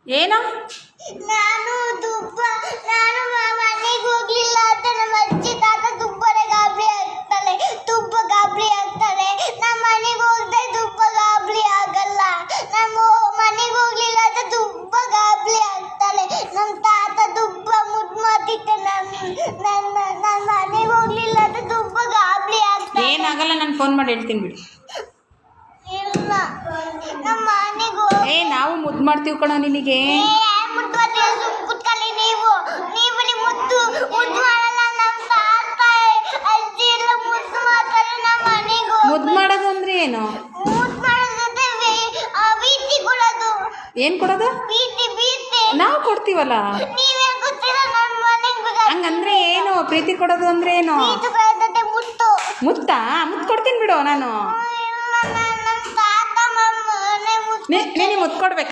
ಏನು? ನಾನು ಮನೆಗೆ ಹೋಗ್ಲಿಲ್ಲ ಅಂತ ನಮ್ಮ ಅಜ್ಜಿ ತಾತ ತುಂಬಾನೇ ಗಾಬರಿ ಆಗ್ತಾರೆ. ತುಂಬಾ ಗಾಬರಿ ಆಗ್ತಾರೆ. ನಮ್ಮ ಮನೆಗೆ ಹೋಗದೆ ತುಂಬಾ ಗಾಬರಿ ಆಗಲ್ಲ. ನಮ್ಮ ಮನೆಗೆ ಹೋಗ್ಲಿಲ್ಲ ಅಂತ ತುಂಬಾ ಗಾಬರಿ ಆಗ್ತಾರೆ. ನಮ್ಮ ತಾತ ತುಂಬಾ ಮುದ್ದು ಮಾಡ್ತಿದ್ದೆ. ನನ್ನ ಮನೆಗೆ ಹೋಗ್ಲಿಲ್ಲ ಅಂತ ತುಂಬಾ ಗಾಬರಿ ಆಗ್ತಾರೆ. ಏನಾಗಲ್ಲ, ನಾನು ಫೋನ್ ಮಾಡಿ ಹೇಳ್ತೀನಿ ಬಿಡಿ. ಇಲ್ಲ, ನಮ್ಮ ಮನೆಗೆ ನಾವು ಮುದ್ದು ಮಾಡ್ತೀವಿ ಕಣೋ ನಿನಗೆ. ಕುತ್ಕೊಳ್ಳಿ. ನೀವು ಮುದ್ದು ಮಾಡಲ್ಲ. ನಮ್ಮ ತಾತ ಅಜ್ಜಿ ಎಲ್ಲ ಮುದ್ದು ಮಾಡ್ತಾರೆ. ನಮ್ಮ ಮನೆಗೆ ಮುದ್ದು ಮಾಡೋದು ಅಂದ್ರೆ ಏನು? ಮುದ್ದು ಮಾಡೋದಂದ್ರೆ ಬೀತಿ ಕೊಡೋದು. ಏನು ಕೊಡೋದು? ಬೀತಿ ನಾವು ಕೊಡ್ತೀವಲ್ಲ. ನೀವೇ ಗೊತ್ತಿಲ್ಲ. ನನ್ನ ಮನೆಗೆ ಹಂಗಂದ್ರೆ ಏನು? ಪ್ರೀತಿ ಕೊಡೋದು ಅಂದ್ರೆ ಏನು? ಬೀತಿ ಕೊಡೋದಂತೆ ಮುತ್ತು. ಮುತ್ತಾ? ಮುತ್ತು ಕೊಡ್ತೀನಿ ಬಿಡು ನಾನು. ಇಲ್ಲ, ನಮ್ಮ ತಾತ ಮನೆ ಮುತ್ತು. ನೀನು ಮುತ್ತು ಕೊಡ್ಬೇಕಾ?